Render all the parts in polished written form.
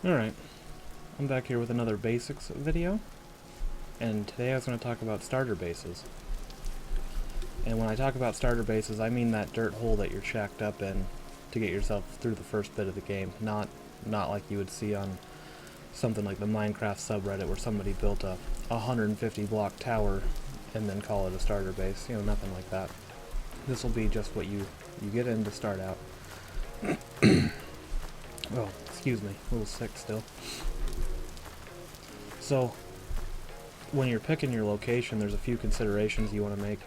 Alright, I'm back here with another basics video, and today I was going to talk about starter bases. And when I talk about starter bases, I mean that dirt hole that you're shacked up in to get yourself through the first bit of the game, not like you would see on something like the Minecraft subreddit where somebody built a 150 block tower and then call it a starter base, you know, nothing like that. This will be just what you get in to start out. Oh, excuse me, a little sick still. So, when you're picking your location, there's a few considerations you want to make.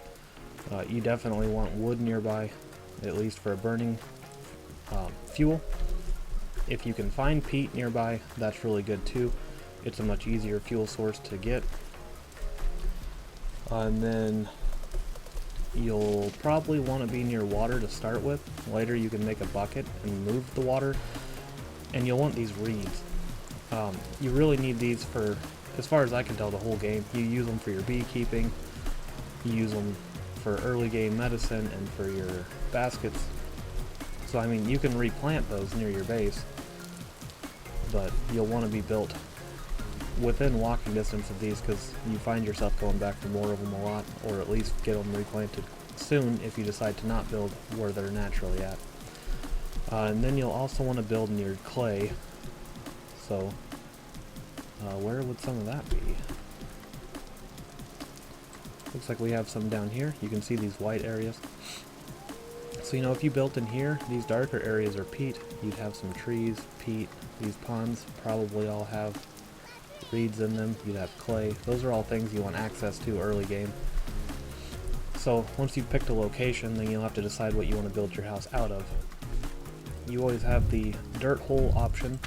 You definitely want wood nearby, at least for a burning fuel. If you can find peat nearby, that's really good too. It's a much easier fuel source to get. And then you'll probably want to be near water to start with. Later you can make a bucket and move the water. And you'll want these reeds. You really need these for, as far as I can tell, the whole game. You use them for your beekeeping, you use them for early game medicine, and for your baskets. So I mean, you can replant those near your base, but you'll want to be built within walking distance of these because you find yourself going back for more of them a lot, or at least get them replanted soon if you decide to not build where they're naturally at. And then you'll also want to build near clay. So, where would some of that be? Looks like we have some down here. You can see these white areas. So, you know, if you built in here, these darker areas are peat. You'd have some trees, peat. These ponds probably all have reeds in them. You'd have clay. Those are all things you want access to early game. So, once you've picked a location, then you'll have to decide what you want to build your house out of. You always have the dirt hole option.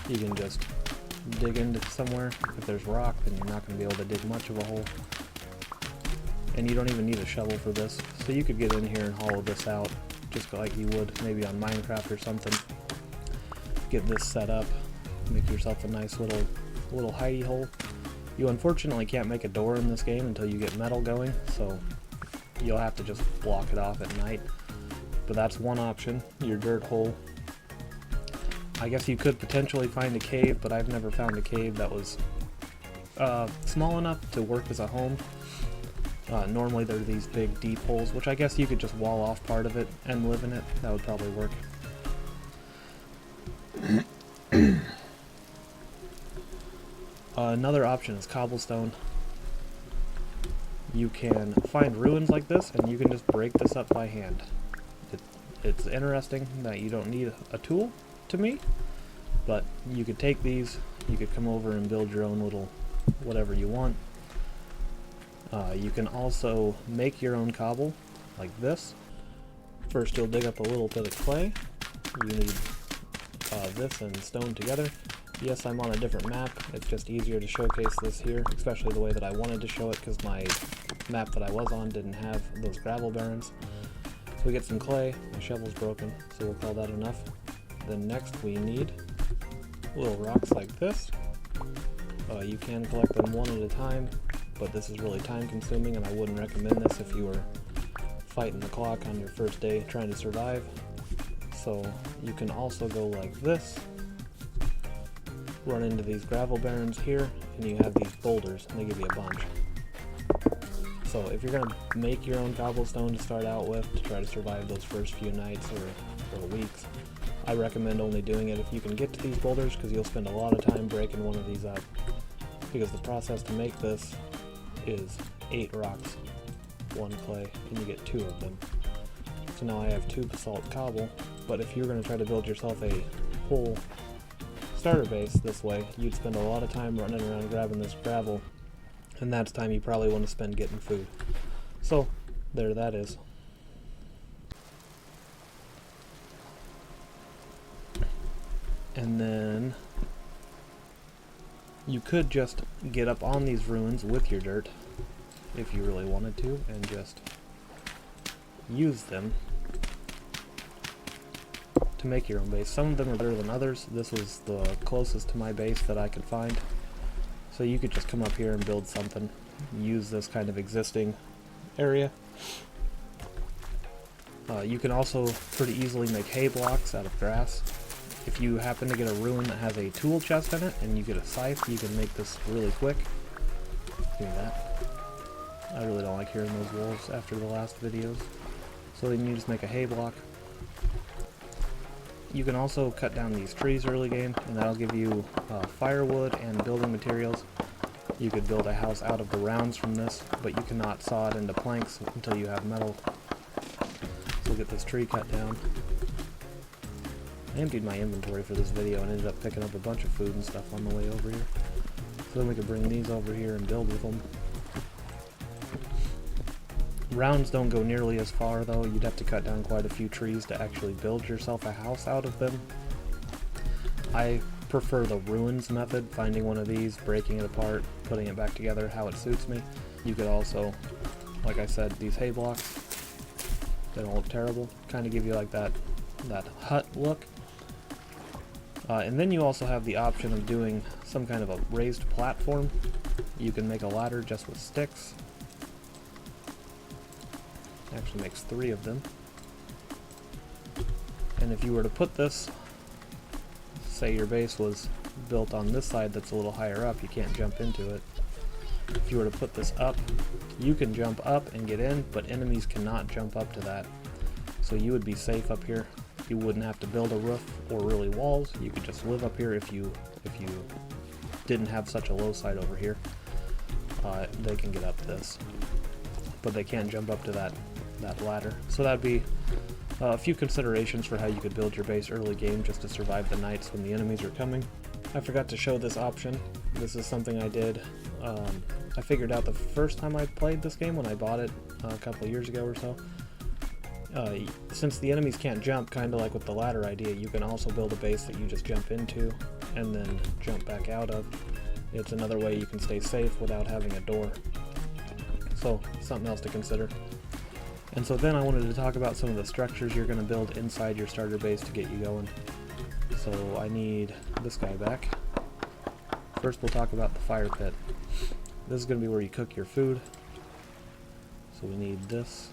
You can just dig into somewhere. If there's rock, then you're not going to be able to dig much of a hole. And you don't even need a shovel for this. So you could get in here and hollow this out, just like you would maybe on Minecraft or something. Get this set up, make yourself a nice little hidey hole. You unfortunately can't make a door in this game until you get metal going, so you'll have to just block it off at night. But that's one option, your dirt hole. I guess you could potentially find a cave, but I've never found a cave that was small enough to work as a home. Normally there are these big deep holes, which I guess you could just wall off part of it and live in it. That would probably work. Another option is cobblestone. You can find ruins like this, and you can just break this up by hand. It's interesting that you don't need a tool, to me, but you could take these, you could come over and build your own little whatever you want. You can also make your own cobble, like this. First you'll dig up a little bit of clay. You need this and stone together. Yes, I'm on a different map. It's just easier to showcase this here, especially the way that I wanted to show it, because my map that I was on didn't have those gravel barrens. So we get some clay. My shovel's broken, so we'll call that enough. Then next we need little rocks like this. You can collect them one at a time, but this is really time consuming, and I wouldn't recommend this if you were fighting the clock on your first day trying to survive. So you can also go like this, run into these gravel barrens here, and you have these boulders, and they give you a bunch. So if you're going to make your own cobblestone to start out with to try to survive those first few nights or weeks, I recommend only doing it if you can get to these boulders, because you'll spend a lot of time breaking one of these up. Because the process to make this is 8 rocks, 1 clay, and you get 2 of them. So now I have 2 basalt cobble, but if you're going to try to build yourself a whole starter base this way, you'd spend a lot of time running around grabbing this gravel, and that's time you probably want to spend getting food. So, there that is. And then you could just get up on these ruins with your dirt, if you really wanted to, and just use them to make your own base. Some of them are better than others. This was the closest to my base that I could find. So you could just come up here and build something, use this kind of existing area. You can also pretty easily make hay blocks out of grass. if you happen to get a ruin that has a tool chest in it and you get a scythe, you can make this really quick. Give me that. I really don't like hearing those wolves after the last videos. So then you just make a hay block. You can also cut down these trees early game, and that'll give you firewood and building materials. You could build a house out of the rounds from this, but you cannot saw it into planks until you have metal. So we'll get this tree cut down. I emptied my inventory for this video and ended up picking up a bunch of food and stuff on the way over here. So then we could bring these over here and build with them. Rounds don't go nearly as far though. You'd have to cut down quite a few trees to actually build yourself a house out of them. I prefer the ruins method, finding one of these, breaking it apart, putting it back together how it suits me. You could also, like I said, these hay blocks, they don't look terrible, kind of give you like that hut look. And then you also have the option of doing some kind of a raised platform. You can make a ladder just with sticks. Actually makes 3 of them. And if you were to put this, say your base was built on this side that's a little higher up, you can't jump into it. If you were to put this up, you can jump up and get in, but enemies cannot jump up to that. So you would be safe up here. You wouldn't have to build a roof or really walls. You could just live up here if you didn't have such a low side over here. They can get up this, but they can't jump up to that ladder. So that'd be a few considerations for how you could build your base early game just to survive the nights when the enemies are coming. I forgot to show this option. This is something I did. I figured out the first time I played this game when I bought it a couple years ago or so. Since the enemies can't jump, kind of like with the ladder idea, you can also build a base that you just jump into and then jump back out of. It's another way you can stay safe without having a door. So, something else to consider. And so then I wanted to talk about some of the structures you're going to build inside your starter base to get you going. So I need this guy back. First we'll talk about the fire pit. This is going to be where you cook your food. So we need this.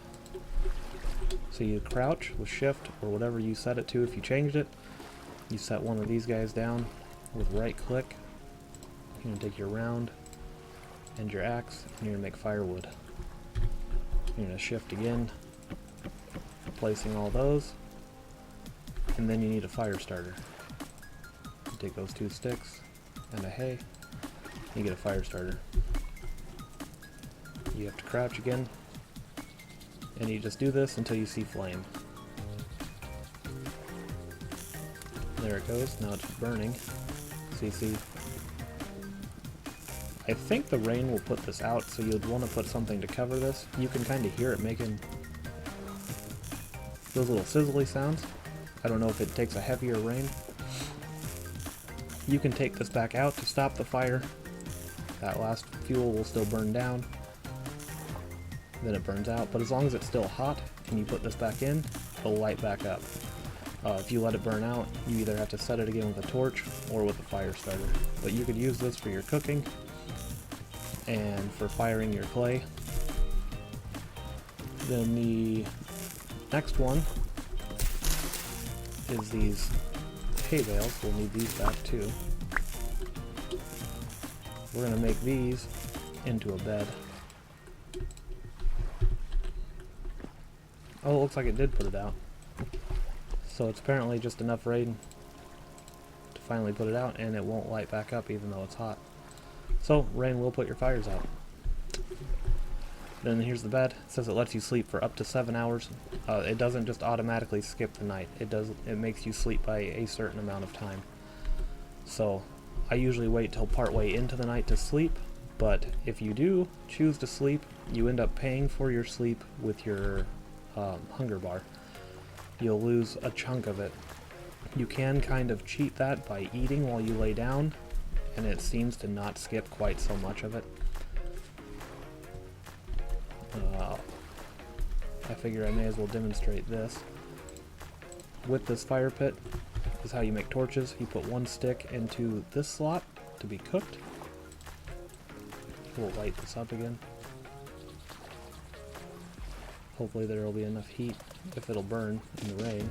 So you crouch with shift or whatever you set it to. If you changed it, you set one of these guys down with right click. You're going to take your round and your axe and you're going to make firewood. You're going to shift again, placing all those, and then you need a fire starter. You take those 2 sticks and a hay, you get a fire starter. You have to crouch again, and you just do this until you see flame. There it goes, now it's burning. So you see, I think the rain will put this out, so you'd want to put something to cover this. You can kind of hear it making those little sizzly sounds. I don't know if it takes a heavier rain. You can take this back out to stop the fire. That last fuel will still burn down. Then it burns out, but as long as it's still hot and you put this back in, it'll light back up. If you let it burn out, you either have to set it again with a torch or with a fire starter. But you could use this for your cooking and for firing your clay. Then the next one is these hay bales. We'll need these back too. We're going to make these into a bed. Oh, it looks like it did put it out. So it's apparently just enough rain to finally put it out, and it won't light back up even though it's hot. So, rain will put your fires out. Then here's the bed. It says it lets you sleep for up to 7 hours. It doesn't just automatically skip the night. It makes you sleep by a certain amount of time. So, I usually wait till partway into the night to sleep, but if you do choose to sleep, you end up paying for your sleep with your hunger bar. You'll lose a chunk of it. You can kind of cheat that by eating while you lay down, and it seems to not skip quite so much of it. I figure I may as well demonstrate this. With this fire pit is how you make torches. You put 1 stick into this slot to be cooked. We'll light this up again. Hopefully there will be enough heat if it'll burn in the rain.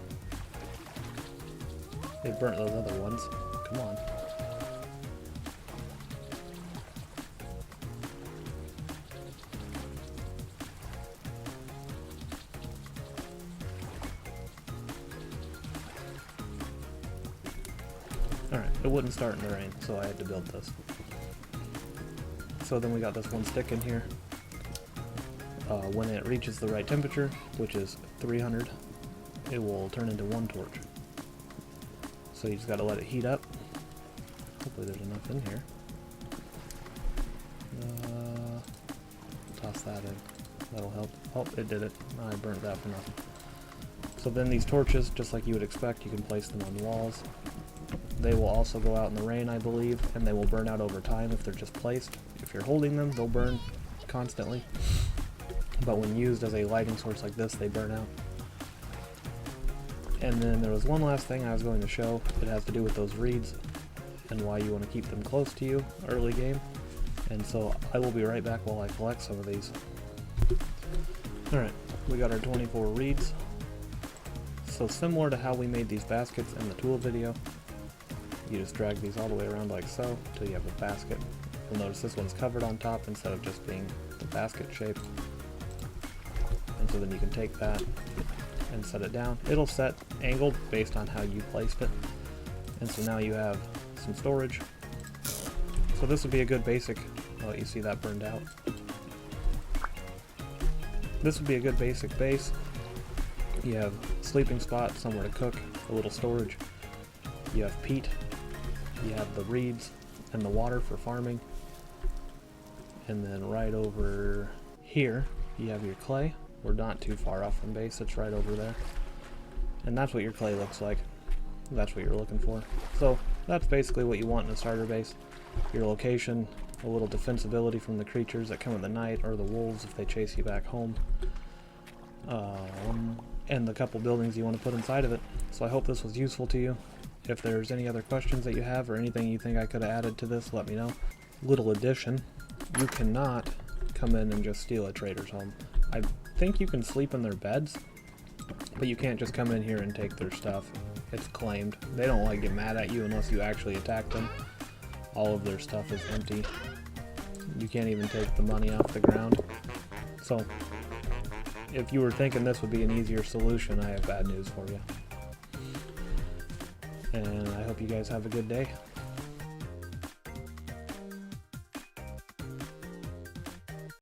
It burnt those other ones. Come on. Alright, it wouldn't start in the rain, so I had to build this. So then we got this one stick in here. When it reaches the right temperature, which is 300, it will turn into one torch. So you just gotta let it heat up. Hopefully there's enough in here. Toss that in. That'll help. Oh, it did it. I burnt that for nothing. So then these torches, just like you would expect, you can place them on walls. They will also go out in the rain, I believe, and they will burn out over time if they're just placed. If you're holding them, they'll burn constantly. But when used as a lighting source like this, they burn out. And then there was one last thing I was going to show. It has to do with those reeds and why you want to keep them close to you early game. And so I will be right back while I collect some of these. Alright, we got our 24 reeds. So similar to how we made these baskets in the tool video, you just drag these all the way around like so until you have a basket. You'll notice this one's covered on top instead of just being the basket shape. And so then you can take that and set it down. It'll set angled based on how you placed it. And so now you have some storage. So this would be a good basic, oh, you see that burned out. This would be a good basic base. You have a sleeping spot, somewhere to cook, a little storage. You have peat. You have the reeds and the water for farming. And then right over here, you have your clay. We're not too far off from base, it's right over there. And that's what your clay looks like. That's what you're looking for. So that's basically what you want in a starter base. Your location, a little defensibility from the creatures that come in the night, or the wolves if they chase you back home. And the couple buildings you want to put inside of it. So I hope this was useful to you. If there's any other questions that you have or anything you think I could have added to this, let me know. Little addition, you cannot come in and just steal a trader's home. I think you can sleep in their beds, but you can't just come in here and take their stuff. It's claimed. They don't like get mad at you unless you actually attack them. All of their stuff is empty. You can't even take the money off the ground. So, if you were thinking this would be an easier solution, I have bad news for you. And I hope you guys have a good day.